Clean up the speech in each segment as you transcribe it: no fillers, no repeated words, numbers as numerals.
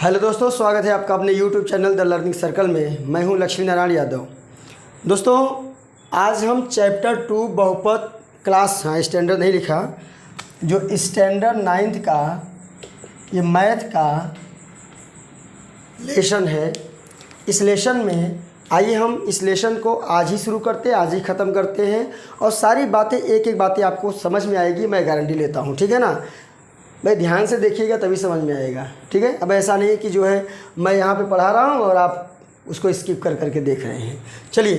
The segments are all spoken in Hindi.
हेलो दोस्तों, स्वागत है आपका अपने YouTube channel the learning circle में। मैं हूं लक्ष्मी नारायण यादव। दोस्तों, आज हम चैप्टर 2 बहुपद क्लास स्टैंडर्ड नहीं लिखा, जो स्टैंडर्ड 9th का ये मैथ का लेसन है। इस लेसन में आइए हम इस लेसन को आज ही शुरू करते हैं, आज ही ख़त्म करते हैं और सारी बातें एक एक बातें आपको समझ में आएगी, मैं गारंटी लेता हूँ। ठीक है ना भाई, ध्यान से देखिएगा तभी समझ में आएगा। ठीक है, अब ऐसा नहीं है कि जो है मैं यहाँ पे पढ़ा रहा हूँ और आप उसको स्किप कर करके देख रहे हैं। चलिए,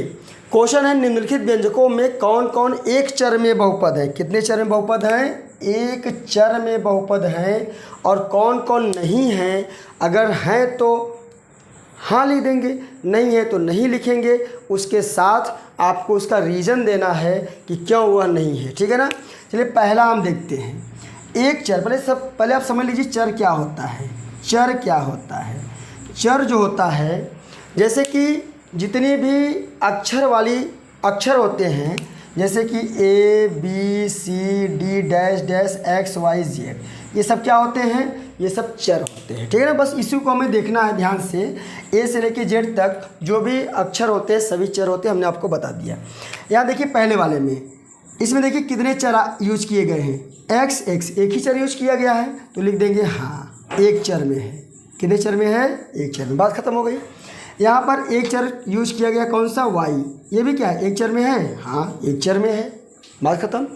क्वेश्चन है निम्नलिखित व्यंजकों में कौन कौन एक चर में बहुपद है। कितने चर में बहुपद हैं? एक चर में बहुपद हैं। और कौन कौन नहीं हैं? अगर हैं तो हाँ लिख देंगे, नहीं है तो नहीं लिखेंगे। उसके साथ आपको उसका रीज़न देना है कि क्यों वह नहीं है। ठीक है ना। चलिए, पहला हम देखते हैं एक चर। पहले आप समझ लीजिए चर क्या होता है। चर क्या होता है? चर जो होता है, जैसे कि जितनी भी अक्षर होते हैं, जैसे कि A B C D dash dash X Y Z, ये सब क्या होते हैं? ये सब चर होते हैं। ठीक है ना। बस इसी को हमें देखना है ध्यान से। A से लेके Z तक जो भी अक्षर होते हैं सभी चर होते हैं, हमने आपको बता दिया। यहाँ देखिए पहले वाले में, इसमें देखिए कितने चर यूज किए गए हैं। x एक ही चर यूज किया गया है, तो लिख देंगे हाँ एक चर में है। कितने चर में है? एक चर में। बात खत्म हो गई। यहाँ पर एक चर यूज किया गया, कौन सा? y। ये भी क्या है? एक चर में है। हाँ एक चर में है। बात खत्म।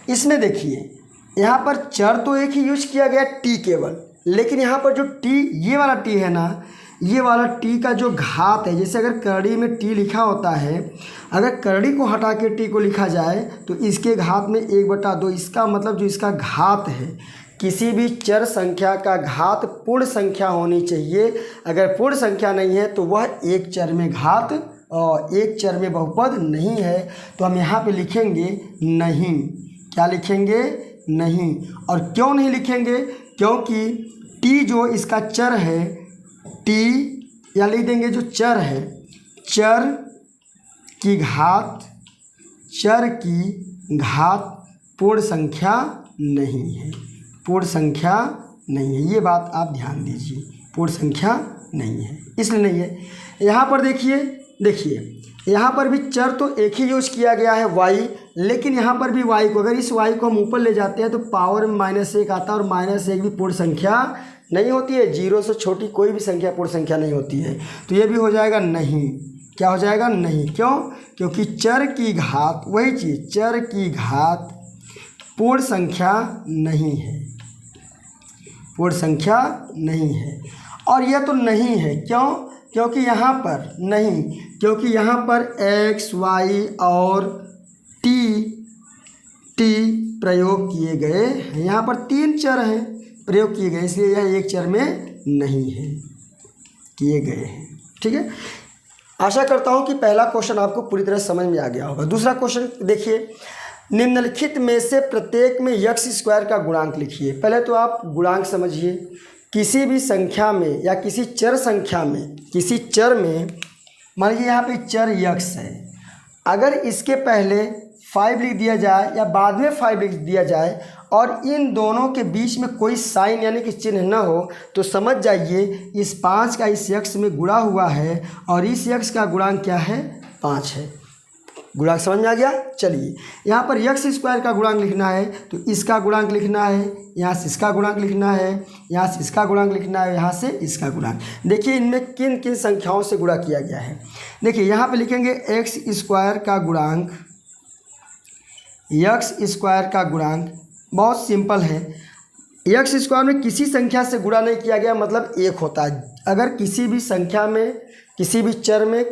इसमें देखिए यहाँ पर चर तो एक ही यूज किया गया t केवल, लेकिन यहाँ पर जो t, ये वाला t है ना, ये वाला t का जो घात है, जैसे अगर करड़ी में t लिखा होता है, अगर करड़ी को हटा के t को लिखा जाए तो इसके घात में 1/2। इसका मतलब जो इसका घात है, किसी भी चर संख्या का घात पूर्ण संख्या होनी चाहिए। अगर पूर्ण संख्या नहीं है तो वह एक चर में घात और एक चर में बहुपद नहीं है। तो हम यहाँ पे लिखेंगे नहीं। क्या लिखेंगे? नहीं। और क्यों नहीं लिखेंगे? क्योंकि t जो इसका चर है, t या लिख देंगे जो चर है, चर की घात पूर्ण संख्या नहीं है। पूर्ण संख्या नहीं है, ये बात आप ध्यान दीजिए। पूर्ण संख्या नहीं है, इसलिए नहीं है। यहाँ पर देखिए यहाँ पर भी चर तो एक ही यूज किया गया है y, लेकिन यहाँ पर भी y को, अगर इस y को हम ऊपर ले जाते हैं तो पावर में -1 आता है, और -1 भी पूर्ण संख्या नहीं होती है। 0 से छोटी कोई भी संख्या पूर्ण संख्या नहीं होती है। तो ये भी हो जाएगा नहीं। क्या हो जाएगा? नहीं। क्यों? क्योंकि चर की घात, वही चीज़, चर की घात पूर्ण संख्या नहीं है। पूर्ण संख्या नहीं है। और यह तो नहीं है। क्यों? क्योंकि यहाँ पर नहीं, क्योंकि यहाँ पर x y और t प्रयोग किए गए हैं। यहाँ पर 3 चर हैं प्रयोग किए गए, इसलिए यह एक चर में नहीं है, किए गए हैं। ठीक है। आशा करता हूँ कि पहला क्वेश्चन आपको पूरी तरह समझ में आ गया होगा। दूसरा क्वेश्चन देखिए, निम्नलिखित में से प्रत्येक में x² का गुणांक लिखिए। पहले तो आप गुणांक समझिए। किसी भी संख्या में या किसी चर संख्या में, किसी चर में, मान लीजिए यहाँ पे चर x है, अगर इसके पहले 5 लिख दिया जाए या बाद में 5 लिख दिया जाए और इन दोनों के बीच में कोई साइन यानी कि चिन्ह न हो, तो समझ जाइए इस 5 का इस x में गुणा हुआ है और इस x का गुणांक क्या है? 5 है। गुणांक समझ में आ गया। चलिए, यहाँ पर x² का गुणांक लिखना है तो इसका गुणांक लिखना है, यहाँ से इसका गुणांक लिखना है, यहाँ से इसका गुणांक लिखना है, यहाँ से इसका गुणांक। देखिए इनमें किन किन संख्याओं से गुणा किया गया है। देखिए यहाँ पे लिखेंगे x² का गुणांक। x² का गुणांक बहुत सिंपल है। x² में किसी संख्या से गुणा नहीं किया गया, मतलब 1 होता है। अगर किसी भी संख्या में, किसी भी चर में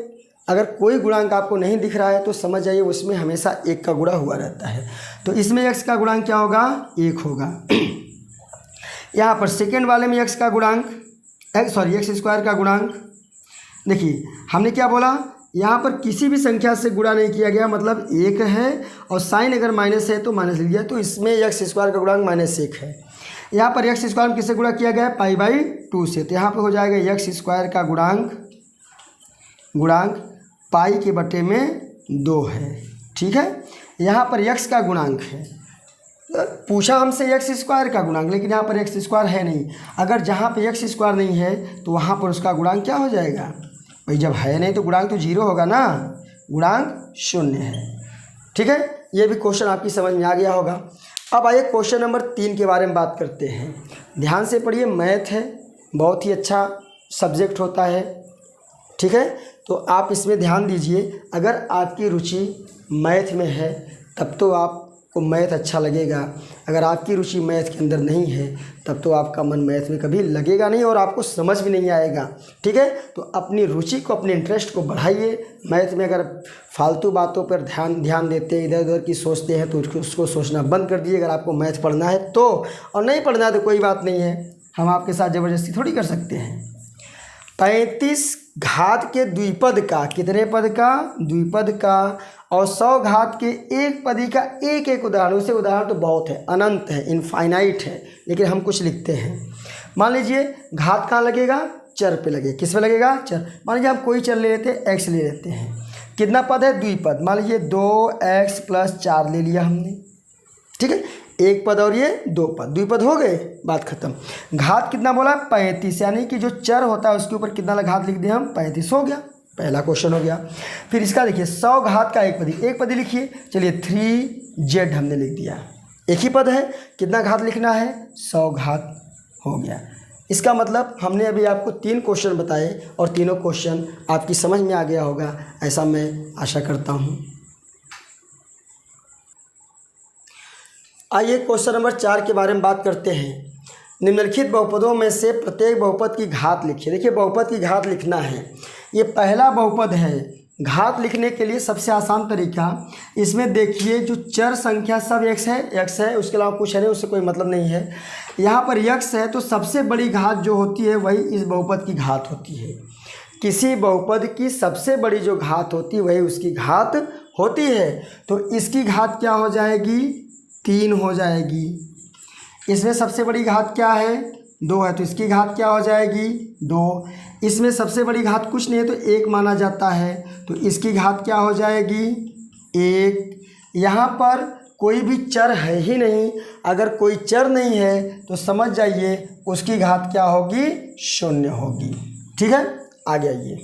अगर कोई गुणांक आपको नहीं दिख रहा है तो समझ जाइए उसमें हमेशा 1 का गुणा हुआ रहता है। तो इसमें x का गुणांक क्या होगा? 1 होगा। यहाँ पर सेकेंड वाले में x का गुणांक, x² का गुणांक, देखिए हमने क्या बोला, यहाँ पर किसी भी संख्या से गुणा नहीं किया गया, मतलब 1 है, और साइन अगर माइनस है तो माइनस लिख दिया, तो इसमें x² का गुणांक -1 है। यहाँ पर x² में किससे गुणा किया गया है? π/2 से। तो यहाँ पर हो जाएगा x² का गुणांक पाई के बटे में 2 है। ठीक है। यहाँ पर x का गुणांक है पूछा हमसे एक्स स्क्वायर का गुणांक, लेकिन यहाँ पर एक्स स्क्वायर है नहीं। अगर जहाँ पे एक्स स्क्वायर नहीं है तो वहाँ पर उसका गुणांक क्या हो जाएगा भाई, जब है नहीं तो गुणांक तो 0 होगा ना, गुणांक 0 है। ठीक है, ये भी क्वेश्चन आपकी समझ में आ गया होगा। अब आइए क्वेश्चन नंबर 3 के बारे में बात करते हैं। ध्यान से पढ़िए, मैथ है, बहुत ही अच्छा सब्जेक्ट होता है। ठीक है, तो आप इसमें ध्यान दीजिए। अगर आपकी रुचि मैथ में है तब तो आपको मैथ अच्छा लगेगा, अगर आपकी रुचि मैथ के अंदर नहीं है तब तो आपका मन मैथ में कभी लगेगा नहीं और आपको समझ भी नहीं आएगा। ठीक है, तो अपनी रुचि को, अपने इंटरेस्ट को बढ़ाइए। मैथ में अगर फालतू बातों पर ध्यान देते हैं, इधर उधर की सोचते हैं, तो उसको सोचना बंद कर दीजिए। अगर आपको मैथ पढ़ना है तो, और नहीं पढ़ना है तो कोई बात नहीं है, हम आपके साथ ज़बरदस्ती थोड़ी कर सकते हैं। 35 घात के द्विपद का, कितने पद का, द्विपद का, और 100 घात के एक पदी का एक एक उदाहरण। उसे उदाहरण तो बहुत है, अनंत है, इनफाइनाइट है, लेकिन हम कुछ लिखते हैं। मान लीजिए घात कहाँ लगेगा, चर पे लगेगा। किस पे लगेगा, चर। मान लीजिए हम कोई चर ले लेते हैं, एक्स ले लेते हैं। कितना पद है, द्विपद। मान लीजिए 2x + 4 ले लिया हमने। ठीक है, एक पद और ये 2 पद, द्विपद हो गए, बात खत्म। घात कितना बोला, 35, यानी कि जो चर होता है उसके ऊपर कितना घात लिख दिया हम, 35 हो गया। पहला क्वेश्चन हो गया। फिर इसका देखिए 100 घात का एक पदी, एक पदी लिखिए। चलिए 3z हमने लिख दिया, एक ही पद है, कितना घात लिखना है, 100 घात हो गया। इसका मतलब हमने अभी आपको 3 क्वेश्चन बताए और तीनों क्वेश्चन आपकी समझ में आ गया होगा, ऐसा मैं आशा करता हूँ। आइए क्वेश्चन नंबर 4 के बारे में बात करते हैं। निम्नलिखित बहुपदों में से प्रत्येक बहुपद की घात लिखिए। देखिए बहुपद की घात लिखना है, ये पहला बहुपद है। घात लिखने के लिए सबसे आसान तरीका, इसमें देखिए जो चर संख्या सब x है, उसके अलावा कुछ है नहीं, उससे कोई मतलब नहीं है। यहाँ पर x है तो सबसे बड़ी घात जो होती है वही इस बहुपद की घात होती है। किसी बहुपद की सबसे बड़ी जो घात होती है वही उसकी घात होती है। तो इसकी घात क्या हो जाएगी, 3 हो जाएगी। इसमें सबसे बड़ी घात क्या है, 2 है, तो इसकी घात क्या हो जाएगी, 2। इसमें सबसे बड़ी घात कुछ नहीं है तो 1 माना जाता है, तो इसकी घात क्या हो जाएगी, 1। यहाँ पर कोई भी चर है ही नहीं, अगर कोई चर नहीं है तो समझ जाइए उसकी घात क्या होगी, 0 होगी। ठीक है, आगे आइए।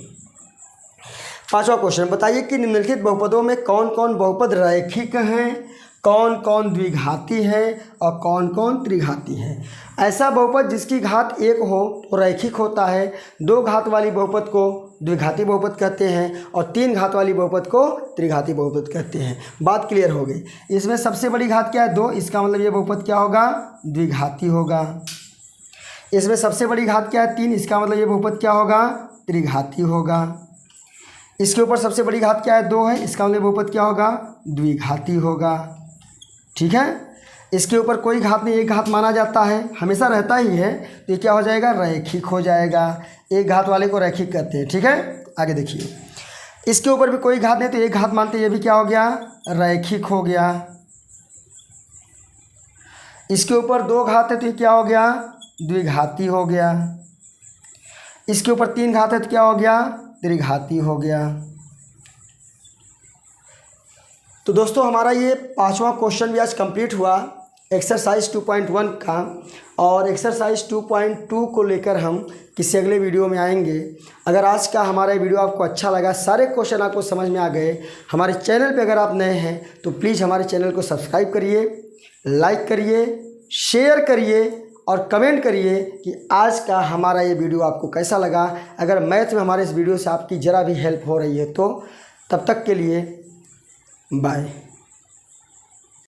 5वां क्वेश्चन, बताइए कि निम्नलिखित बहुपदों में कौन कौन बहुपद रैखिक हैं, कौन कौन द्विघाती है और कौन कौन त्रिघाती है। ऐसा बहुपद जिसकी घात 1 हो तो रैखिक होता है, 2 घात वाली बहुपद को द्विघाती बहुपद कहते हैं और 3 घात वाली बहुपद को त्रिघाती बहुपद कहते हैं। बात क्लियर हो गई। इसमें सबसे बड़ी घात क्या है, 2, इसका मतलब ये बहुपद क्या होगा, द्विघाती होगा। इसमें सबसे बड़ी घात क्या है, 3, इसका मतलब ये बहुपद क्या होगा, त्रिघाती होगा। इसके ऊपर सबसे बड़ी घात क्या है, 2 है, इसका मतलब बहुपद क्या होगा, द्विघाती होगा। ठीक है, इसके ऊपर कोई घात नहीं, एक घात माना जाता है, हमेशा रहता ही है, तो ये क्या हो जाएगा, रैखिक हो जाएगा। एक घात वाले को रैखिक कहते हैं। ठीक है, आगे देखिए। इसके ऊपर भी कोई घात नहीं तो एक घात मानते हैं, ये भी क्या हो गया, रैखिक हो गया। इसके ऊपर 2 घात है तो ये क्या हो गया, द्विघाती हो गया। इसके ऊपर 3 घात है तो क्या हो गया, त्रिघाती हो गया। तो दोस्तों हमारा ये 5वां क्वेश्चन भी आज कंप्लीट हुआ एक्सरसाइज 2.1 का, और एक्सरसाइज 2.2 को लेकर हम किसी अगले वीडियो में आएंगे। अगर आज का हमारा वीडियो आपको अच्छा लगा, सारे क्वेश्चन आपको समझ में आ गए, हमारे चैनल पे अगर आप नए हैं तो प्लीज़ हमारे चैनल को सब्सक्राइब करिए, लाइक करिए, शेयर करिए और कमेंट करिए कि आज का हमारा ये वीडियो आपको कैसा लगा। अगर मैथ में हमारे इस वीडियो से आपकी ज़रा भी हेल्प हो रही है तो तब तक के लिए बाय।